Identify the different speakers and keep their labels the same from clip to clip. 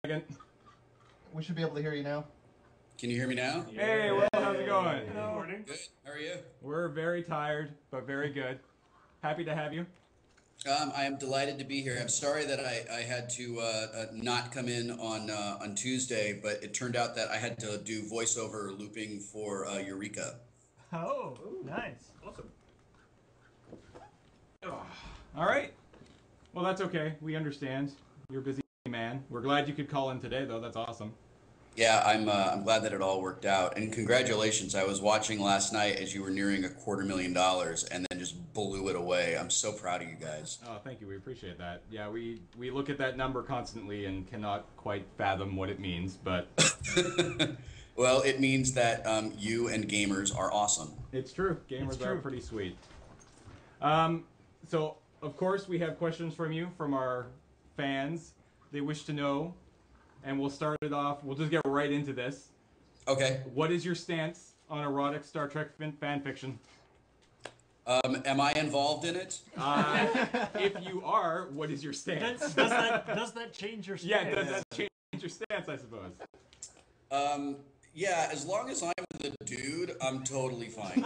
Speaker 1: second.
Speaker 2: We should be able to hear you now.
Speaker 3: Can you hear me now?
Speaker 1: Hey, Will, how's it going?
Speaker 4: Good morning.
Speaker 3: Good. How are you?
Speaker 1: We're very tired, but very good. Happy to have you.
Speaker 3: I am delighted to be here. I'm sorry that I had to not come in on Tuesday, but it turned out that I had to do voiceover looping for Eureka.
Speaker 4: Oh, nice.
Speaker 5: Awesome.
Speaker 1: All right. Well, that's okay. We understand. You're a busy man. We're glad you could call in today, though. That's awesome.
Speaker 3: Yeah, I'm glad that it all worked out, and congratulations. I was watching last night as you were nearing $250,000 and then just blew it away. I'm so proud of you guys.
Speaker 1: Oh, thank you. We appreciate that. Yeah, we look at that number constantly and cannot quite fathom what it means, but
Speaker 3: Well, it means that you and gamers are awesome.
Speaker 1: it's true. Gamers are pretty sweet. So, of course, we have questions from you, from our fans. They wish to know, and we'll start it off. We'll just get right into this.
Speaker 3: Okay.
Speaker 1: What is your stance on erotic Star Trek fan fiction?
Speaker 3: Am I involved in it?
Speaker 1: If you are, what is your stance?
Speaker 4: Does that change your stance?
Speaker 1: Yeah, does that change your stance, I suppose?
Speaker 3: Yeah, as long as I'm the dude, I'm totally fine.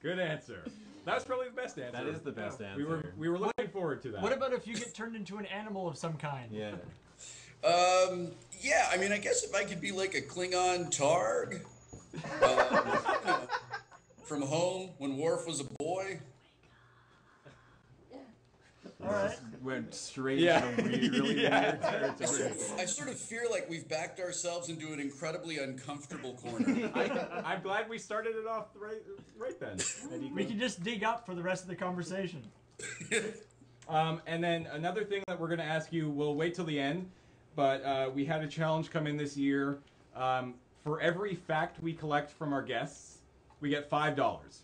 Speaker 1: Good answer. That was probably the best answer.
Speaker 5: That is the best answer.
Speaker 1: We were looking forward to that.
Speaker 4: What about if you get turned into an animal of some kind?
Speaker 5: Yeah.
Speaker 3: Yeah, I mean, I guess if I could be like a Klingon Targ, you know, from home when Worf was a boy.
Speaker 4: All right.
Speaker 5: Went straight
Speaker 1: Yeah.
Speaker 5: into really weird territory.
Speaker 3: I sort of fear like we've backed ourselves into an incredibly uncomfortable corner.
Speaker 1: I'm glad we started it off right then.
Speaker 4: We can just dig up for the rest of the conversation.
Speaker 1: And then another thing that we're going to ask you, we'll wait till the end, but we had a challenge come in this year. For every fact we collect from our guests, we get $5.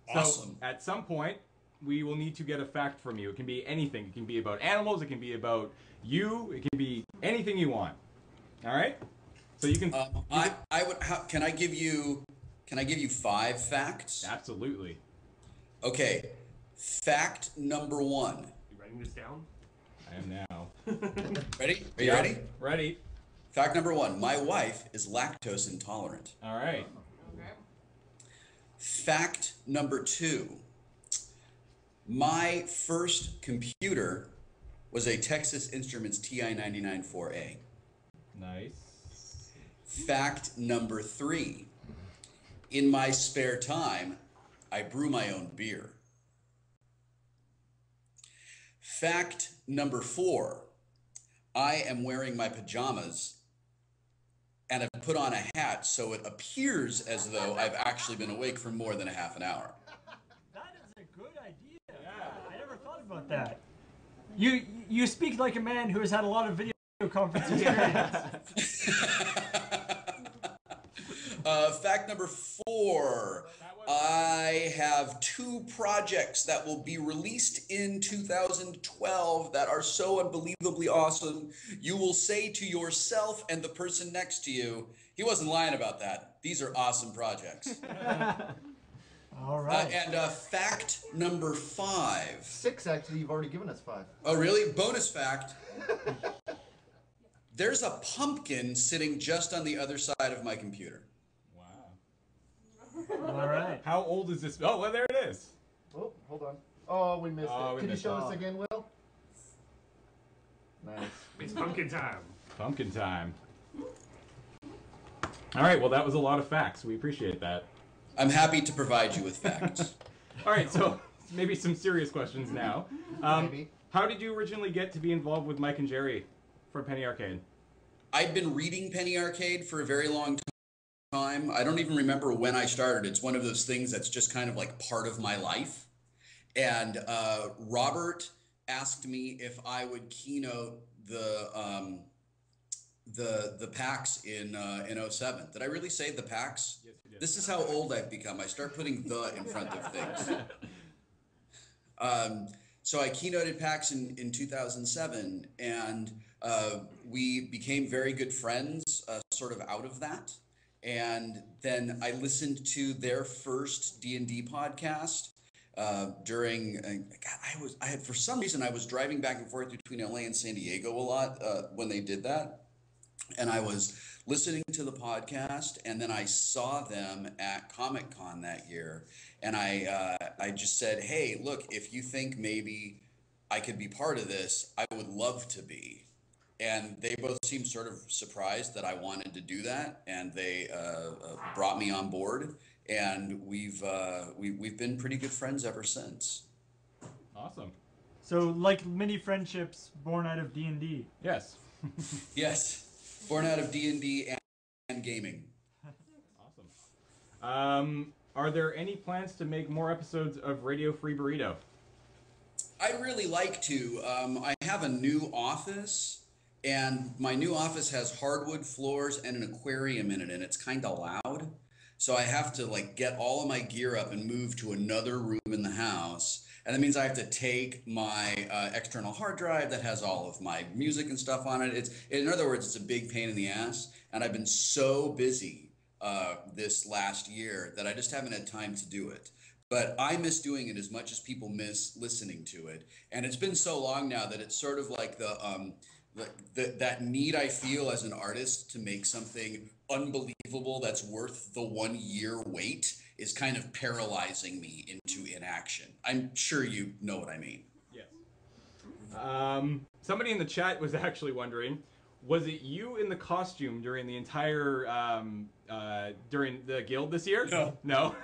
Speaker 3: Awesome.
Speaker 1: So at some point, we will need to get a fact from you. It can be anything. It can be about animals. It can be about you. It can be anything you want. All right. So you can.
Speaker 3: Can I give you 5 facts?
Speaker 1: Absolutely.
Speaker 3: Okay. Fact number 1.
Speaker 5: You writing this down?
Speaker 1: I am now.
Speaker 3: Ready? Are you
Speaker 1: Yeah,
Speaker 3: ready?
Speaker 1: Ready.
Speaker 3: Fact number 1. My wife is lactose intolerant.
Speaker 1: All right.
Speaker 3: Fact number 2. My first computer was a Texas Instruments TI-99-4A.
Speaker 1: Nice.
Speaker 3: Fact number 3. In my spare time, I brew my own beer. Fact number 4. I am wearing my pajamas and I've put on a hat so it appears as though I've actually been awake for more than a half an hour.
Speaker 4: That is a good idea. I never thought about that. You speak like a man who has had a lot of video conference experience.
Speaker 3: Fact number 4. I have 2 projects that will be released in 2012 that are so unbelievably awesome. You will say to yourself and the person next to you, he wasn't lying about that. These are awesome projects.
Speaker 4: All right.
Speaker 3: And fact number 5.
Speaker 2: 6, actually. You've already given us 5.
Speaker 3: Oh, really? Bonus fact. There's a pumpkin sitting just on the other side of my computer.
Speaker 1: Wow.
Speaker 4: All right.
Speaker 1: How old is this? Oh, well, there it is.
Speaker 2: Oh, hold on. Oh, we missed
Speaker 1: Oh,
Speaker 2: it.
Speaker 1: we
Speaker 2: Can you
Speaker 1: missed
Speaker 2: show
Speaker 1: it.
Speaker 2: us again, Will? Nice.
Speaker 5: It's pumpkin time.
Speaker 1: Pumpkin time. All right. Well, that was a lot of facts. We appreciate that.
Speaker 3: I'm happy to provide you with facts.
Speaker 1: All right. So maybe some serious questions now.
Speaker 2: Maybe.
Speaker 1: How did you originally get to be involved with Mike and Jerry from Penny Arcade?
Speaker 3: I'd been reading Penny Arcade for a very long time. I don't even remember when I started. It's one of those things that's just kind of like part of my life. And Robert asked me if I would keynote the PAX in '07. Did I really say the PAX?
Speaker 1: Yes, you did.
Speaker 3: This is how old I've become. I start putting the in front of things. So I keynoted PAX in 2007, and we became very good friends sort of out of that. And then I listened to their first D&D podcast, during, God, I had, for some reason, I was driving back and forth between LA and San Diego a lot when they did that. And I was listening to the podcast, and then I saw them at Comic-Con that year. And I just said, hey, look, if you think maybe I could be part of this, I would love to be. And they both seemed sort of surprised that I wanted to do that, and they brought me on board, and we've been pretty good friends ever since.
Speaker 1: Awesome.
Speaker 4: So, like many friendships born out of D&D.
Speaker 1: Yes.
Speaker 3: Yes, born out of D&D and gaming.
Speaker 1: Awesome. Are there any plans to make more episodes of Radio Free Burrito?
Speaker 3: I'd really like to. I have a new office, and my new office has hardwood floors and an aquarium in it, and it's kind of loud. So I have to like get all of my gear up and move to another room in the house. And that means I have to take my external hard drive that has all of my music and stuff on it. In other words, it's a big pain in the ass. And I've been so busy this last year that I just haven't had time to do it. But I miss doing it as much as people miss listening to it. And it's been so long now that it's sort of like that need I feel as an artist to make something unbelievable that's worth the 1 year wait is kind of paralyzing me into inaction. I'm sure you know what I mean.
Speaker 1: Yes. Somebody in the chat was actually wondering, was it you in the costume during the entire during the guild this year?
Speaker 3: No.
Speaker 1: No.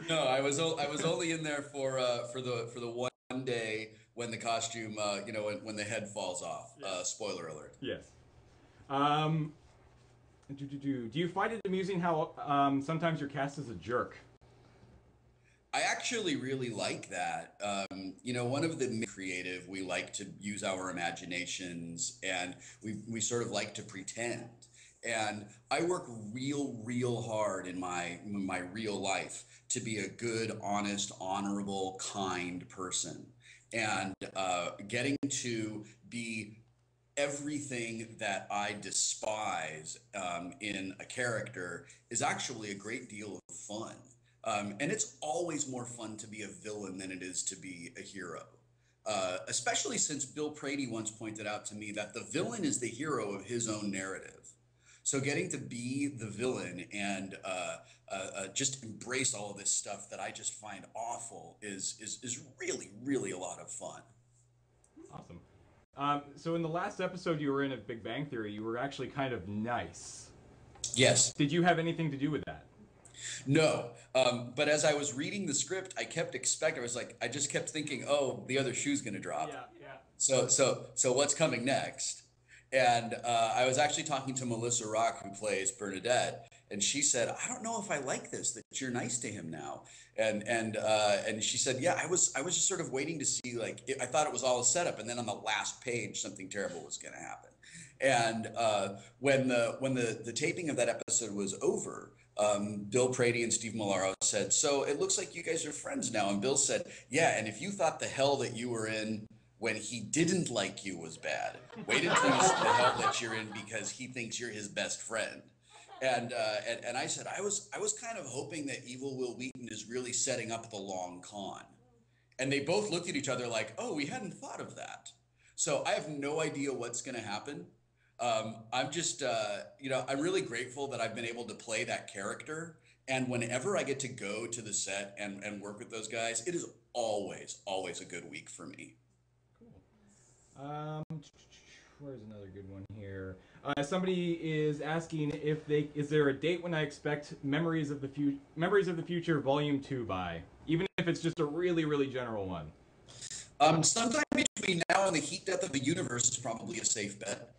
Speaker 3: No, I was only in there for the one day when the costume when the head falls off. Spoiler alert.
Speaker 1: Yes. Do you find it amusing how sometimes you're cast as a jerk?
Speaker 3: I actually really like that. One of the creative, we like to use our imaginations, and we sort of like to pretend. And I work real hard in my real life to be a good, honest, honorable, kind person. And getting to be everything that I despise in a character is actually a great deal of fun. And it's always more fun to be a villain than it is to be a hero. Especially since Bill Prady once pointed out to me that the villain is the hero of his own narrative. So getting to be the villain and just embrace all of this stuff that I just find awful is really a lot of fun.
Speaker 1: Awesome. So in the last episode you were in of Big Bang Theory, you were actually kind of nice.
Speaker 3: Yes.
Speaker 1: Did you have anything to do with that?
Speaker 3: No, but as I was reading the script, I kept expecting. I just kept thinking, oh, the other shoe's gonna drop.
Speaker 1: Yeah.
Speaker 3: So what's coming next? And I was actually talking to Melissa Rock, who plays Bernadette, and she said, I don't know if I like this, that you're nice to him now. And she said, yeah, I was just sort of waiting to see, I thought it was all a setup, and then on the last page, something terrible was gonna happen. And when the taping of that episode was over, Bill Prady and Steve Milaro said, so it looks like you guys are friends now. And Bill said, yeah, and if you thought the hell that you were in when he didn't like you was bad, wait until you see the hell that you're in because he thinks you're his best friend. And I said, I was kind of hoping that evil Wil Wheaton is really setting up the long con. And they both looked at each other like, oh, we hadn't thought of that. So I have no idea what's going to happen. I'm just, I'm really grateful that I've been able to play that character. And whenever I get to go to the set and work with those guys, it is always a good week for me.
Speaker 1: Cool. Where's another good one here? Somebody is asking is there a date when I expect Memories of the Future Volume 2 by? Even if it's just a really general one.
Speaker 3: Sometime between now and the heat death of the universe is probably a safe bet.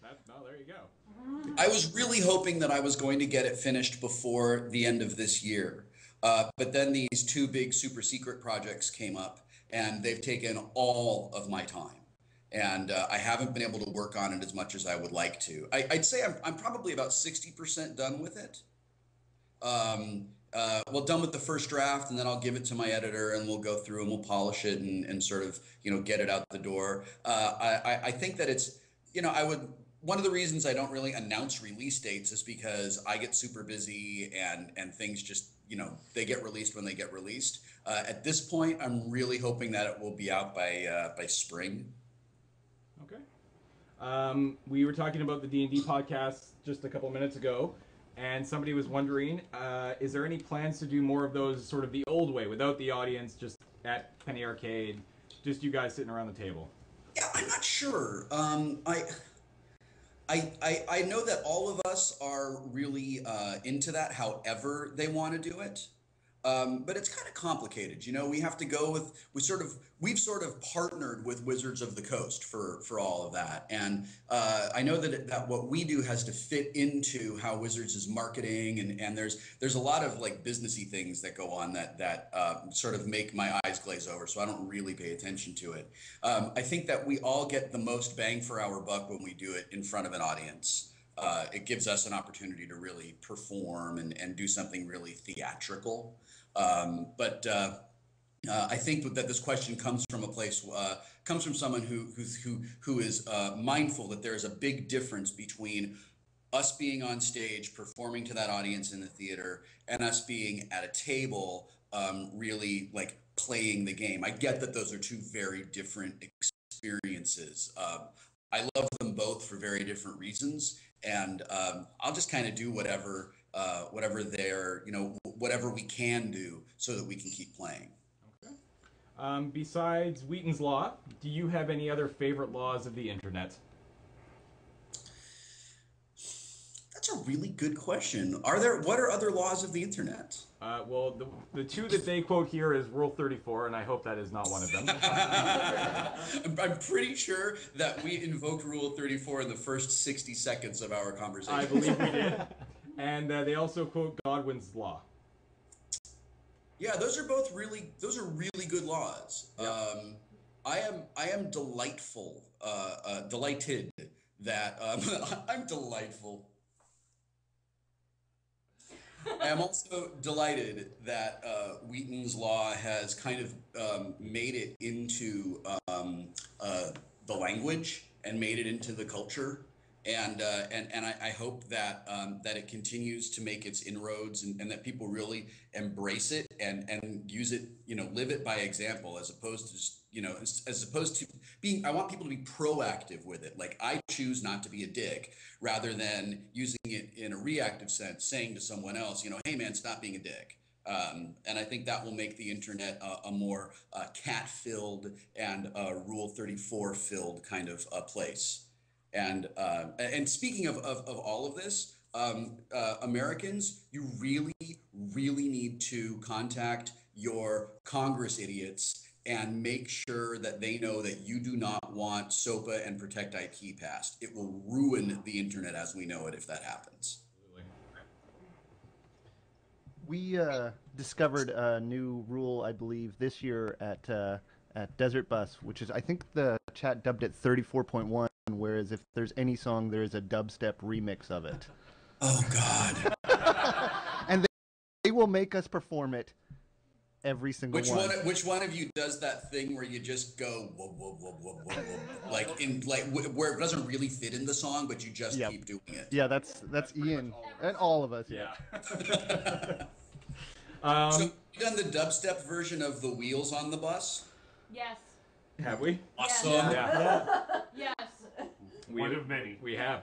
Speaker 1: There you go.
Speaker 3: I was really hoping that I was going to get it finished before the end of this year. But then these two big super secret projects came up, and they've taken all of my time. And I haven't been able to work on it as much as I would like to. I'd say I'm probably about 60% done with it. Done with the first draft, and then I'll give it to my editor, and we'll go through and we'll polish it and sort of, get it out the door. I think that it's, one of the reasons I don't really announce release dates is because I get super busy and things just, they get released when they get released. At this point, I'm really hoping that it will be out by spring.
Speaker 1: Okay. We were talking about the D&D podcast just a couple minutes ago, and somebody was wondering, is there any plans to do more of those sort of the old way, without the audience, just at Penny Arcade, just you guys sitting around the table?
Speaker 3: Yeah, I'm not sure. I know that all of us are really into that, however they want to do it. But it's kind of complicated. We have to go with, we've sort of partnered with Wizards of the Coast for all of that. And I know that what we do has to fit into how Wizards is marketing, and there's a lot of like businessy things that go on that sort of make my eyes glaze over. So I don't really pay attention to it. I think that we all get the most bang for our buck when we do it in front of an audience. It gives us an opportunity to really perform and do something really theatrical. But I think that this question comes from a place, comes from someone who is mindful that there is a big difference between us being on stage performing to that audience in the theater and us being at a table, really like playing the game. I get that those are two very different experiences. I love them both for very different reasons, and I'll just kind of do whatever whatever we can do so that we can keep playing.
Speaker 1: Okay. Besides Wheaton's Law, do you have any other favorite laws of the internet?
Speaker 3: That's a really good question. What are other laws of the internet?
Speaker 1: Well, the two that they quote here is Rule 34, and I hope that is not one of them.
Speaker 3: I'm pretty sure that we invoked Rule 34 in the first 60 seconds of our conversation.
Speaker 1: I believe we did. And they also quote Godwin's Law.
Speaker 3: Yeah, those are really good laws. Yep. I am delighted that I'm delightful. I am also delighted that Wheaton's Law has kind of made it into the language and made it into the culture. And I hope that that it continues to make its inroads and that people really embrace it and use it, live it by example, as opposed to being. I want people to be proactive with it. Like, I choose not to be a dick, rather than using it in a reactive sense, saying to someone else, hey man, stop being a dick. And I think that will make the internet a more cat-filled and Rule 34-filled kind of place. And speaking of all of this, Americans, you really need to contact your Congress idiots and make sure that they know that you do not want SOPA and Protect IP passed. It will ruin the internet as we know it if that happens.
Speaker 6: We discovered a new rule, I believe, this year at Desert Bus, which is, I think the chat dubbed it 34.1, whereas if there's any song, there is a dubstep remix of it.
Speaker 3: Oh, God.
Speaker 6: And they will make us perform it every single one.
Speaker 3: Which one of you does that thing where you just go, whoa, whoa, whoa, whoa, whoa, whoa, where it doesn't really fit in the song, but you just keep doing it?
Speaker 6: Yeah, that's Ian and all of us.
Speaker 1: Yeah.
Speaker 3: So you done the dubstep version of The Wheels on the Bus?
Speaker 7: Yes.
Speaker 1: Have we?
Speaker 3: Awesome.
Speaker 1: Yeah.
Speaker 7: Yes.
Speaker 5: One of many.
Speaker 1: We have.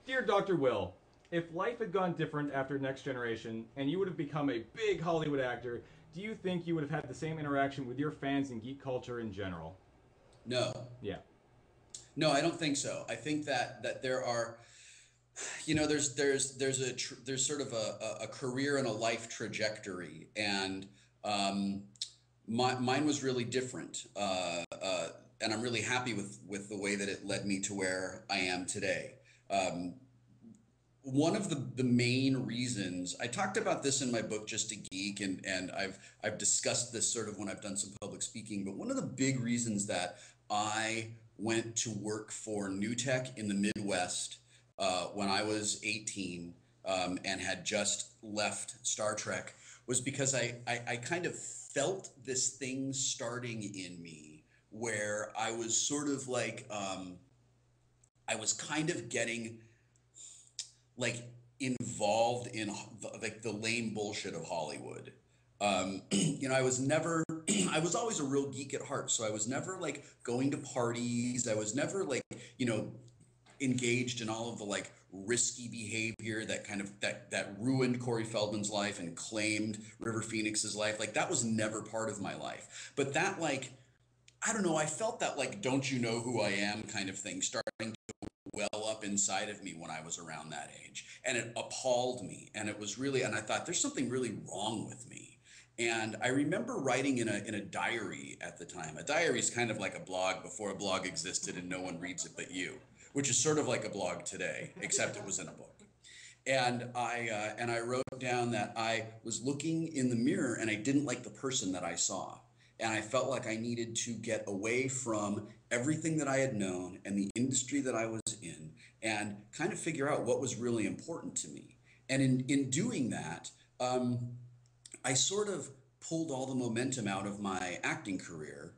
Speaker 1: Dear Dr. Will, if life had gone different after Next Generation and you would have become a big Hollywood actor, do you think you would have had the same interaction with your fans and geek culture in general?
Speaker 3: No.
Speaker 1: Yeah.
Speaker 3: No, I don't think so. I think that there are, there's sort of a career and a life trajectory, and mine was really different, and I'm really happy with the way that it led me to where I am today. One of the main reasons, I talked about this in my book Just a Geek, and I've discussed this sort of when I've done some public speaking, but one of the big reasons that I went to work for New Tech in the Midwest when I was 18 and had just left Star Trek was because I kind of felt this thing starting in me where I was sort of like I was kind of getting like involved in like the lame bullshit of Hollywood. You know, I was never, I was always a real geek at heart. So I was never like going to parties. I was never like, you know, engaged in all of the like risky behavior that kind of that ruined Corey Feldman's life and claimed River Phoenix's life. Like that was never part of my life. But that like, I don't know, I felt that like, don't you know who I am kind of thing starting to well up inside of me when I was around that age. And it appalled me. And it was really, and I thought there's something really wrong with me. And I remember writing in a diary at the time. A diary is kind of like a blog before a blog existed and no one reads it but you, which is sort of like a blog today, except it was in a book. And I wrote down that I was looking in the mirror and I didn't like the person that I saw. And I felt like I needed to get away from everything that I had known and the industry that I was in and kind of figure out what was really important to me. And in doing that, I sort of pulled all the momentum out of my acting career,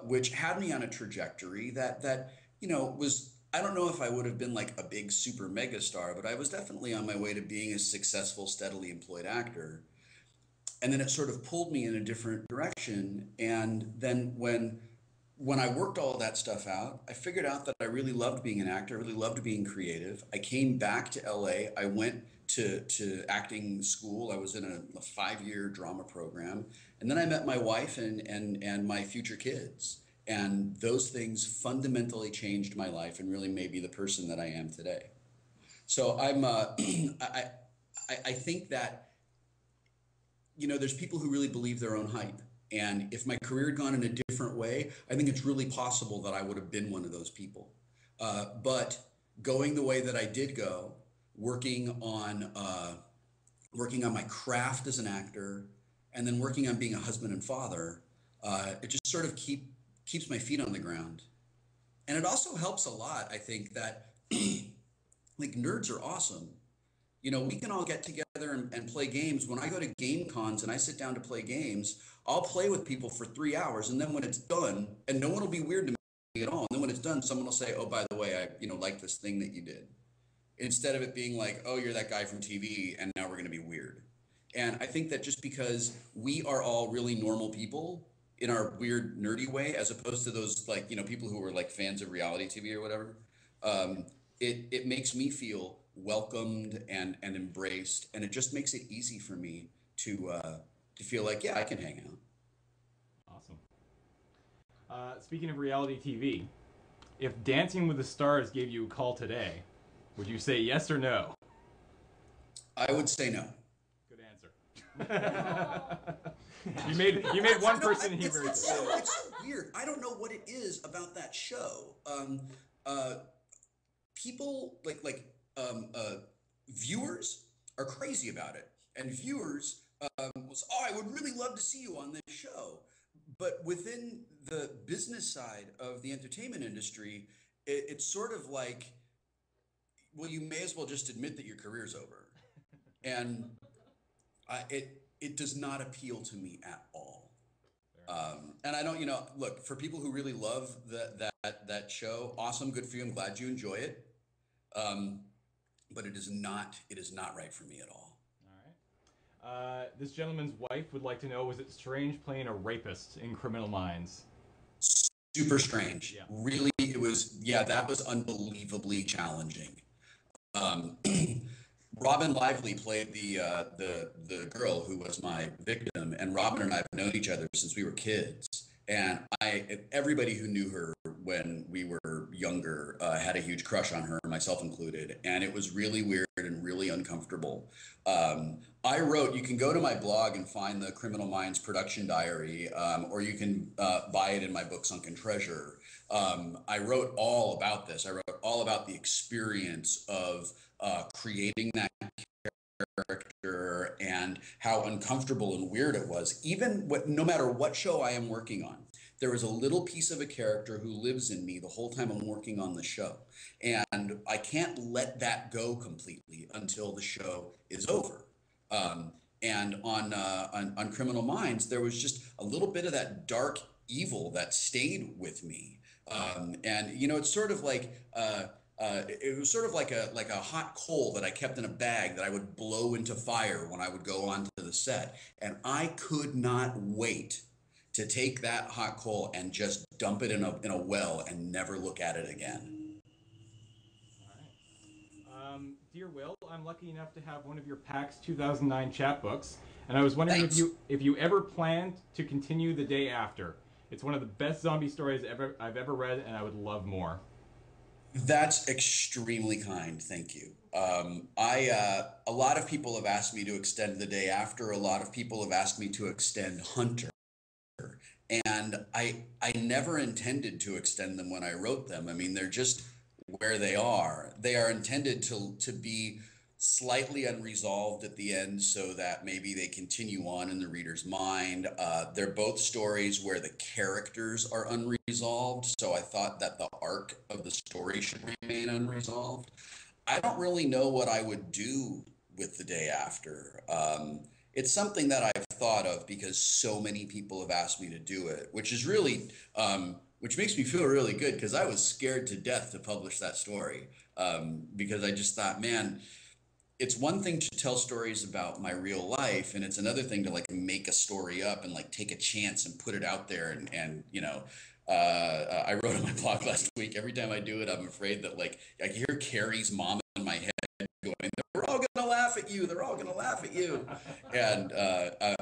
Speaker 3: which had me on a trajectory that you know, was, I don't know if I would have been like a big super mega star, but I was definitely on my way to being a successful, steadily employed actor. And then it sort of pulled me in a different direction. And then when I worked all of that stuff out, I figured out that I really loved being an actor, really loved being creative. I came back to LA. I went to acting school. I was in a 5-year drama program. And then I met my wife and my future kids. And those things fundamentally changed my life and really made me the person that I am today. So I'm, I think that, you know, there's people who really believe their own hype. And if my career had gone in a different way, I think it's really possible that I would have been one of those people. But going the way that I did go, working on my craft as an actor, and then working on being a husband and father, it just sort of keeps my feet on the ground. And it also helps a lot, I think, that like nerds are awesome. You know, we can all get together and play games. When I go to game cons and I sit down to play games, I'll play with people for 3 hours. And then when it's done, and no one will be weird to me at all. And then when it's done, someone will say, oh, by the way, I like this thing that you did. Instead of it being like, oh, you're that guy from TV and now we're going to be weird. And I think that just because we are all really normal people in our weird nerdy way, as opposed to those like, you know, people who are like fans of reality TV or whatever, it makes me feel welcomed and embraced, and it just makes it easy for me to feel like, yeah, I can hang out.
Speaker 1: Awesome. Speaking of reality TV, if Dancing with the Stars gave you a call today, would you say yes or no?
Speaker 3: I would say no.
Speaker 1: Good answer. You made one person here very
Speaker 3: it's so weird. I don't know what it is about that show. People viewers are crazy about it, and viewers was, oh, I would really love to see you on this show. But within the business side of the entertainment industry, it's sort of like, well, you may as well just admit that your career's over, and it does not appeal to me at all. And I don't, you know, look, for people who really love that show, awesome, good for you. I'm glad you enjoy it. But it is not right for me at all.
Speaker 1: All right. This gentleman's wife would like to know, was it strange playing a rapist in Criminal Minds?
Speaker 3: Super strange.
Speaker 1: Yeah.
Speaker 3: Really, it was, yeah, that was unbelievably challenging. Robin Lively played the girl who was my victim, and Robin and I have known each other since we were kids. And everybody who knew her when we were younger had a huge crush on her, myself included. And it was really weird and really uncomfortable. I wrote, you can go to my blog and find the Criminal Minds production diary, or you can buy it in my book, Sunken Treasure. I wrote all about this. I wrote all about the experience of creating that character and how uncomfortable and weird it was. Even no matter what show I am working on, there is a little piece of a character who lives in me the whole time I'm working on the show. And I can't let that go completely until the show is over. And on Criminal Minds, there was just a little bit of that dark evil that stayed with me. And, you know, it's sort of like, it was sort of like a hot coal that I kept in a bag that I would blow into fire when I would go onto the set, and I could not wait to take that hot coal and just dump it in a well and never look at it again.
Speaker 1: All right. Dear Will, I'm lucky enough to have one of your PAX 2009 chapbooks, and I was wondering if you ever planned to continue the day after. It's one of the best zombie stories I've ever read, and I would love more.
Speaker 3: That's extremely kind. Thank you. A lot of people have asked me to extend the day after. A lot of people have asked me to extend Hunter. And I never intended to extend them when I wrote them. I mean, they're just where they are. They are intended to be slightly unresolved at the end so that maybe they continue on in the reader's mind. They're both stories where the characters are unresolved, so I thought that the arc of the story should remain unresolved. I don't really know what I would do with the day after. It's something that I've thought of because so many people have asked me to do it, which is really, which makes me feel really good because I was scared to death to publish that story because I just thought, man, it's one thing to tell stories about my real life, and it's another thing to like make a story up and like take a chance and put it out there. And you know, I wrote on my blog last week, every time I do it, I'm afraid that like I hear Carrie's mom in my head going, "They're all gonna laugh at you. They're all gonna laugh at you," and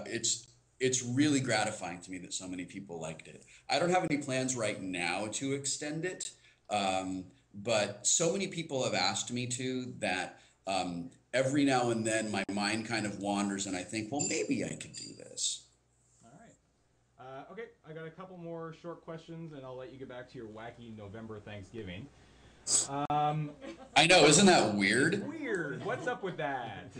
Speaker 3: it's really gratifying to me that so many people liked it. I don't have any plans right now to extend it, but so many people have asked me to that. Every now and then my mind kind of wanders and I think, well, maybe I could do this.
Speaker 1: All right. Okay, I got a couple more short questions and I'll let you get back to your wacky November Thanksgiving.
Speaker 3: I know, isn't that weird?
Speaker 1: Weird. What's up with that?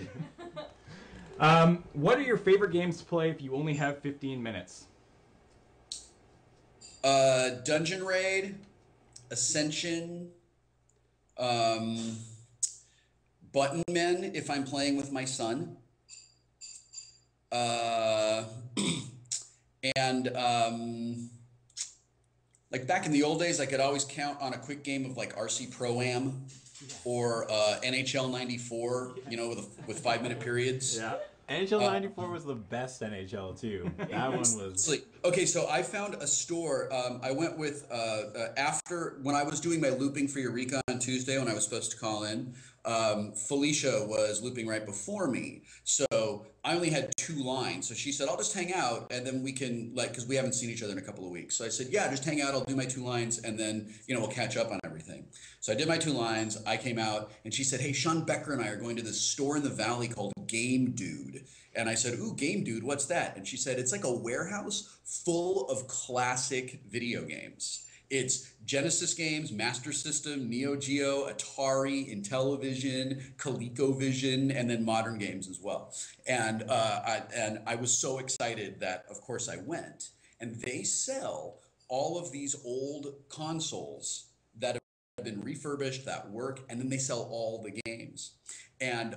Speaker 1: What are your favorite games to play if you only have 15 minutes?
Speaker 3: Dungeon Raid, Ascension, Button Men if I'm playing with my son, and like back in the old days, I could always count on a quick game of like RC Pro-Am or NHL 94, you know, with 5-minute periods.
Speaker 7: Yeah. NHL 94 was the best NHL too. That one was...
Speaker 3: Okay, so I found a store. I went with, after, when I was doing my looping for Eureka on Tuesday when I was supposed to call in, Felicia was looping right before me. So I only had 2 lines. So she said, I'll just hang out and then we can, like, because we haven't seen each other in a couple of weeks. So I said, yeah, just hang out. I'll do my 2 lines and then, you know, we'll catch up on everything. So I did my 2 lines. I came out and she said, hey, Sean Becker and I are going to this store in the Valley called Game Dude. And I said, ooh, Game Dude, what's that? And she said, it's like a warehouse full of classic video games. It's Genesis games, Master System, Neo Geo, Atari, Intellivision, ColecoVision, and then modern games as well. And I was so excited that, of course, I went. And they sell all of these old consoles that have been refurbished, that work, and then they sell all the games. And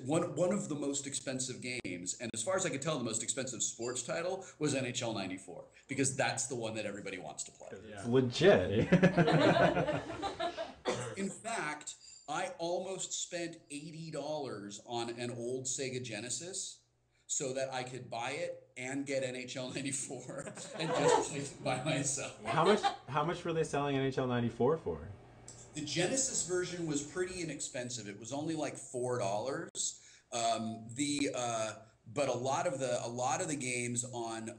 Speaker 3: one of the most expensive games, and as far as I could tell, the most expensive sports title was NHL 94, because that's the one that everybody wants to play.
Speaker 7: It's legit.
Speaker 3: In fact, I almost spent $80 on an old Sega Genesis so that I could buy it and get NHL 94 and just play it by myself.
Speaker 7: How much were they selling NHL 94 for?
Speaker 3: The Genesis version was pretty inexpensive. It was only like $4. But a lot of the games on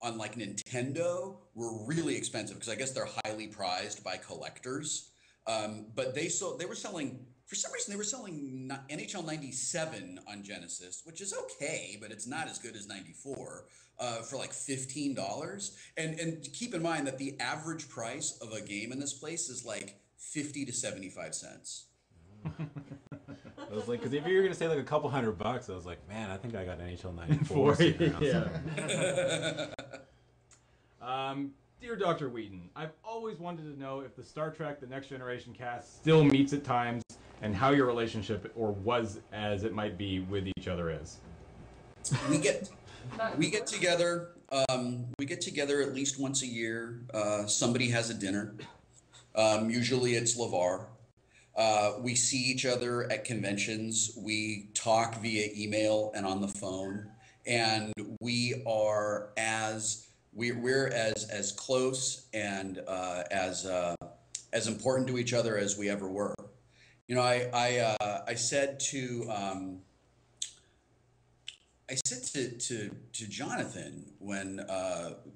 Speaker 3: like Nintendo were really expensive because I guess they're highly prized by collectors. But they were selling, for some reason they were selling NHL 97 on Genesis, which is okay, but it's not as good as 94. For like $15, and keep in mind that the average price of a game in this place is like 50 to 75 cents.
Speaker 7: I was like, because if you were gonna say like a couple $100, I was like, man, I think I got NHL 94.
Speaker 1: Yeah. Dear Dr. Wheaton, I've always wanted to know if the Star Trek: The Next Generation cast still meets at times, and how your relationship, or was as it might be, with each other is.
Speaker 3: We get together. We get together at least once a year. Somebody has a dinner. Usually it's LeVar. We see each other at conventions. We talk via email and on the phone, and we're as close and as important to each other as we ever were. You know, I said to Jonathan when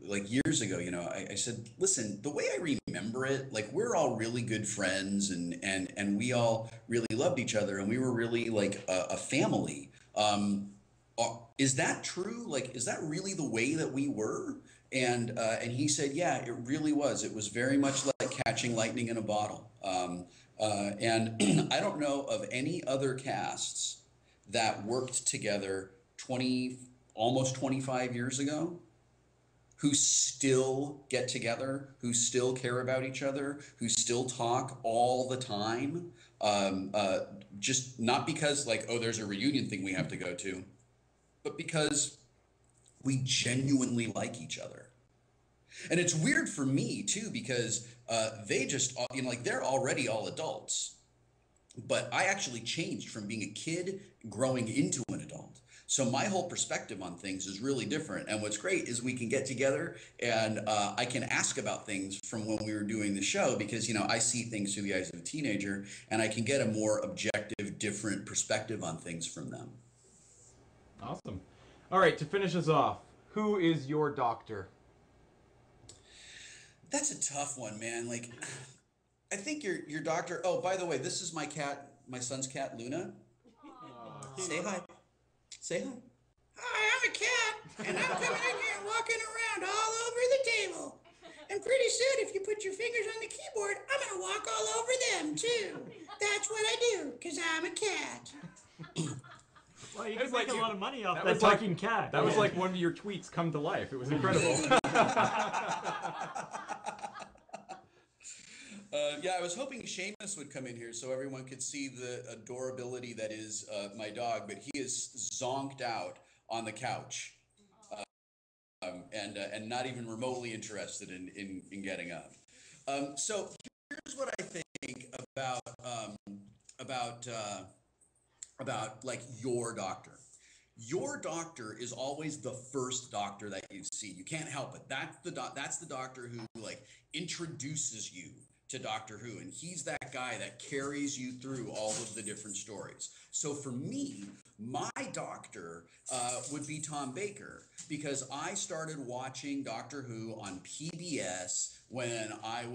Speaker 3: like years ago, you know, I said, listen, the way I remember it, like we're all really good friends and we all really loved each other and we were really like a family. Is that true? Like, is that really the way that we were? And he said, yeah, it really was. It was very much like catching lightning in a bottle. And I don't know of any other casts that worked together almost 25 years ago who still get together, who still care about each other, who still talk all the time. Just not because like, oh, there's a reunion thing we have to go to, but because we genuinely like each other. And it's weird for me too, because they just, you know, like they're already all adults, but I actually changed from being a kid growing into an adult. So my whole perspective on things is really different. And what's great is we can get together and I can ask about things from when we were doing the show because, you know, I see things through the eyes of a teenager and I can get a more objective, different perspective on things from them.
Speaker 1: Awesome. All right, to finish us off, who is your doctor?
Speaker 3: That's a tough one, man. Like, I think your doctor. Oh, by the way, this is my cat, my son's cat, Luna. Say hi. Say hi.
Speaker 8: Hi, I'm a cat, and I'm coming in here and walking around all over the table. And pretty soon, if you put your fingers on the keyboard, I'm gonna walk all over them too. That's what I do, because I'm a cat.
Speaker 4: Well, you can make a lot of money off that
Speaker 1: was
Speaker 4: talking cat.
Speaker 1: That was like one of your tweets come to life. It was incredible.
Speaker 3: Yeah, I was hoping Seamus would come in here so everyone could see the adorability that is my dog, but he is zonked out on the couch and not even remotely interested in getting up. So here's what I think about like your doctor. Your doctor is always the first doctor that you see. You can't help it. That's the doctor who like introduces you to Doctor Who, and he's that guy that carries you through all of the different stories. So for me, my doctor would be Tom Baker, because I started watching Doctor Who on PBS when I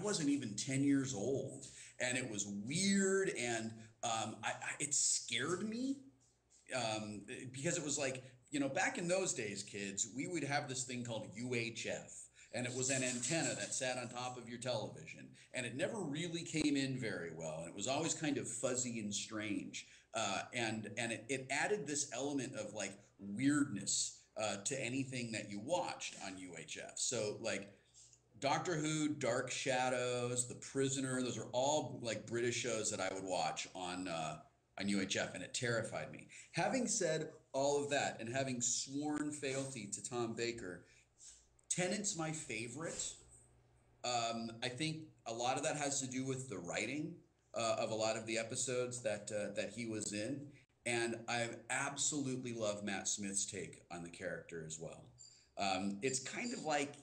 Speaker 3: wasn't even 10 years old, and it was weird, and it scared me because it was like, you know, back in those days, kids, we would have this thing called UHF. And it was an antenna that sat on top of your television. And it never really came in very well. And it was always kind of fuzzy and strange. And it added this element of like weirdness to anything that you watched on UHF. So like Doctor Who, Dark Shadows, The Prisoner, those are all like British shows that I would watch on UHF. And it terrified me. Having said all of that and having sworn fealty to Tom Baker, Tennant's my favorite. I think a lot of that has to do with the writing of a lot of the episodes that he was in, and I absolutely love Matt Smith's take on the character as well. It's kind of like,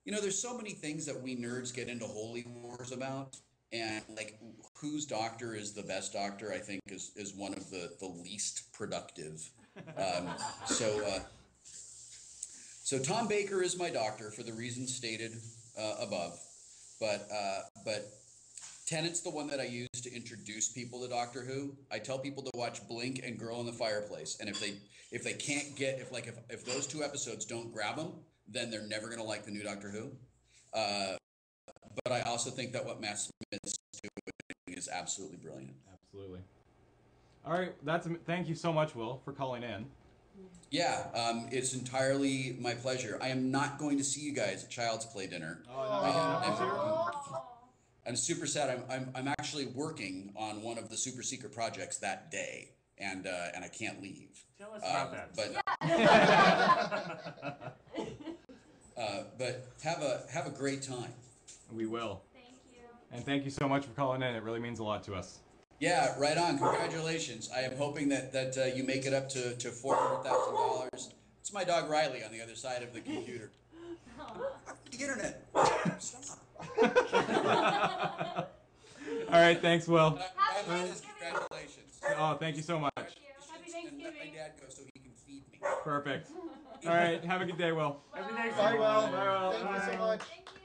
Speaker 3: you know, there's so many things that we nerds get into holy wars about, and like whose doctor is the best doctor, I think is one of the least productive. So Tom Baker is my doctor for the reasons stated above, but Tennant's the one that I use to introduce people to Doctor Who. I tell people to watch Blink and Girl in the Fireplace, and if they can't get if those two episodes don't grab them, then they're never gonna like the new Doctor Who. But I also think that what Matt Smith's doing is absolutely brilliant.
Speaker 1: Absolutely. All right, thank you so much, Will, for calling in.
Speaker 3: Yeah, it's entirely my pleasure. I am not going to see you guys at Child's Play dinner. I'm super sad. I'm actually working on one of the super secret projects that day, and I can't leave.
Speaker 5: Tell us about that.
Speaker 3: But But have a great time.
Speaker 1: We will.
Speaker 9: Thank you.
Speaker 1: And thank you so much for calling in. It really means a lot to us.
Speaker 3: Yeah, right on. Congratulations. I am hoping that you make it up to $400,000. It's my dog Riley on the other side of the computer. The internet. Stop.
Speaker 1: All right, thanks, Will.
Speaker 3: Congratulations.
Speaker 1: Oh, thank you so much.
Speaker 9: Happy Thanksgiving.
Speaker 3: And let my dad go so he can feed me.
Speaker 1: Perfect. All right, have a good day, Will.
Speaker 4: Happy Thanksgiving.
Speaker 2: Bye, Will.
Speaker 1: Bye, Will.
Speaker 2: Thank you so much.
Speaker 9: Thank you.